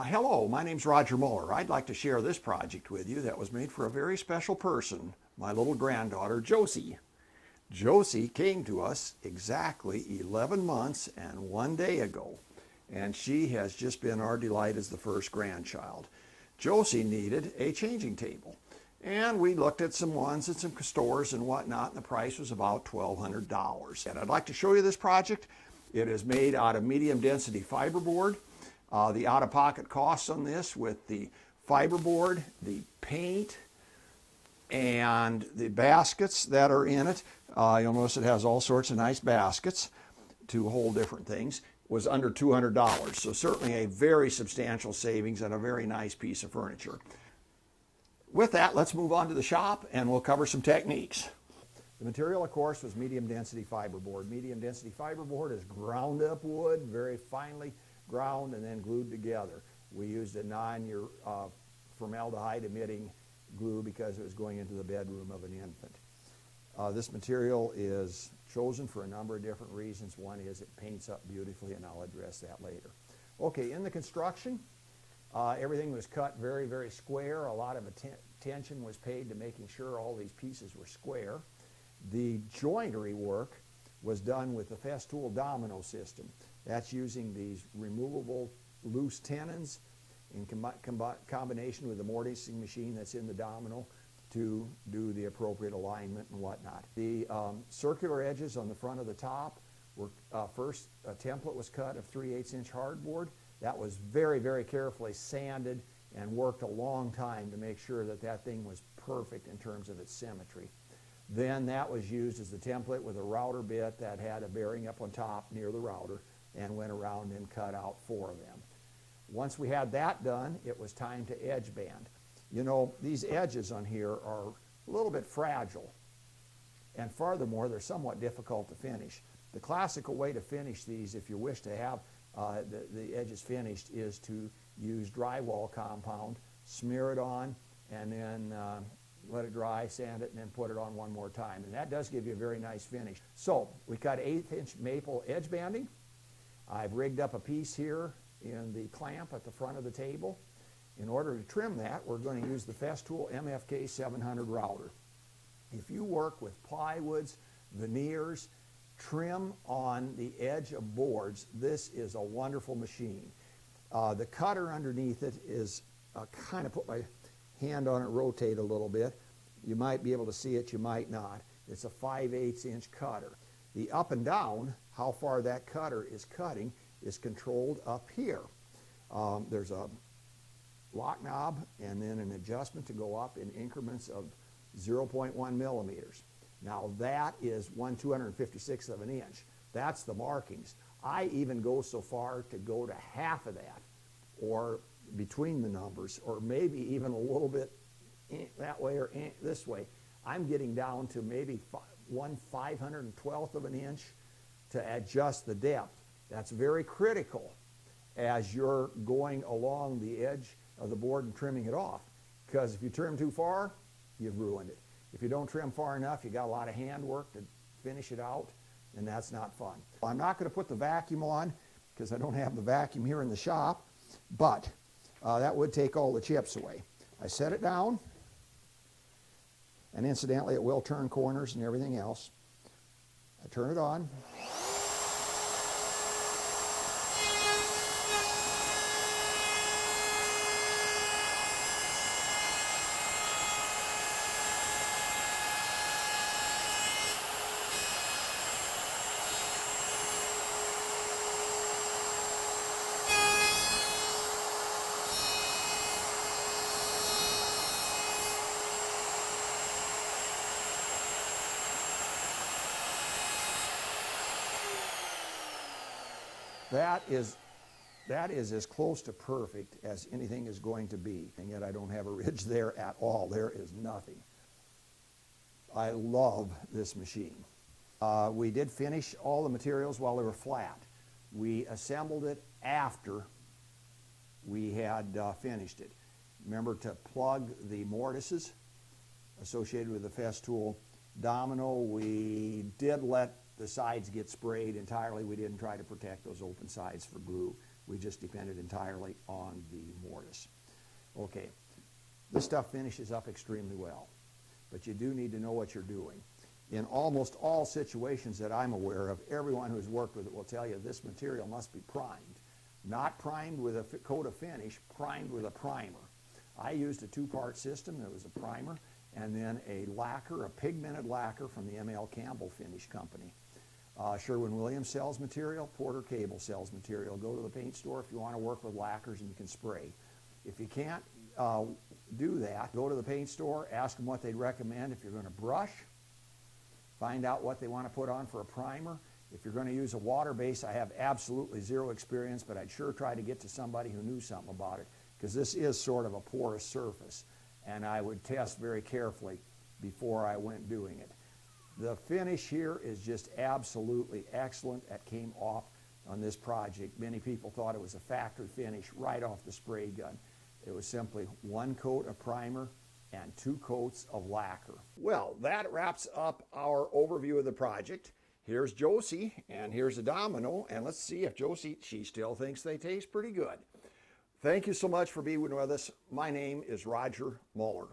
Hello, my name's Roger Muller. I'd like to share this project with you that was made for a very special person, my little granddaughter, Josie. Josie came to us exactly 11 months and 1 day ago, and she has just been our delight as the first grandchild. Josie needed a changing table, and we looked at some ones at some stores and whatnot, and the price was about $1,200. And I'd like to show you this project. It is made out of medium density fiberboard. The out-of-pocket costs on this with the fiberboard, the paint, and the baskets that are in it, you'll notice it has all sorts of nice baskets to hold different things, was under $200. So certainly a very substantial savings and a very nice piece of furniture. With that, let's move on to the shop and we'll cover some techniques. The material, of course, was medium density fiberboard. Medium density fiberboard is ground up wood, very finely ground and then glued together. We used a non-formaldehyde emitting glue because it was going into the bedroom of an infant. This material is chosen for a number of different reasons. One is it paints up beautifully, and I'll address that later. Okay, in the construction, everything was cut very, very square. A lot of attention was paid to making sure all these pieces were square. The joinery work was done with the Festool domino system. That's using these removable loose tenons in combination with the mortising machine that's in the domino to do the appropriate alignment and whatnot. The circular edges on the front of the top were first a template was cut of 3/8 inch hardboard. That was very, very carefully sanded and worked a long time to make sure that that thing was perfect in terms of its symmetry. Then that was used as the template with a router bit that had a bearing up on top near the router and went around and cut out 4 of them. Once we had that done, it was time to edge band. You know, these edges on here are a little bit fragile, and furthermore, they're somewhat difficult to finish. The classical way to finish these, if you wish to have the edges finished, is to use drywall compound, smear it on, and then let it dry, sand it, and then put it on one more time. And that does give you a very nice finish. So we cut 1/8 inch maple edge banding. I've rigged up a piece here in the clamp at the front of the table. In order to trim that, we're going to use the Festool MFK 700 router. If you work with plywoods, veneers, trim on the edge of boards, this is a wonderful machine. The cutter underneath it is, kind of put my hand on it, rotate a little bit. You might be able to see it, you might not. It's a 5/8 inch cutter. The up and down, how far that cutter is cutting, is controlled up here. There's a lock knob and then an adjustment to go up in increments of 0.1 millimeters. Now that is 1/256th of an inch. That's the markings. I even go so far to go to half of that, or between the numbers, or maybe even a little bit that way or this way. I'm getting down to maybe 1/512th of an inch to adjust the depth. That's very critical as you're going along the edge of the board and trimming it off, because if you trim too far, you've ruined it. If you don't trim far enough, you got a lot of hand work to finish it out, and that's not fun. I'm not going to put the vacuum on because I don't have the vacuum here in the shop, but that would take all the chips away. I set it down, and incidentally it will turn corners and everything else. I turn it on. That is as close to perfect as anything is going to be, and yet I don't have a ridge there at all. There is nothing. I love this machine. We did finish all the materials while they were flat. We assembled it after we had finished it. Remember to plug the mortises associated with the Festool domino. We did let the sides get sprayed entirely. We didn't try to protect those open sides for glue. We just depended entirely on the mortise. Okay, this stuff finishes up extremely well, but you do need to know what you're doing. In almost all situations that I'm aware of, everyone who's worked with it will tell you this material must be primed. Not primed with a coat of finish, primed with a primer. I used a two-part system. There was a primer and then a lacquer, a pigmented lacquer from the M.L. Campbell Finish Company. Sherwin-Williams sells material, Porter Cable sells material. Go to the paint store if you want to work with lacquers and you can spray. If you can't do that, go to the paint store, ask them what they'd recommend if you're going to brush, find out what they want to put on for a primer. If you're going to use a water base, I have absolutely zero experience, but I'd sure try to get to somebody who knew something about it, because this is sort of a porous surface, and I would test very carefully before I went doing it. The finish here is just absolutely excellent. That came off on this project. Many people thought it was a factory finish right off the spray gun. It was simply one coat of primer and 2 coats of lacquer. Well, that wraps up our overview of the project. Here's Josie, and here's a domino, and let's see if Josie, she still thinks they taste pretty good. Thank you so much for being with us. My name is Roger Muller.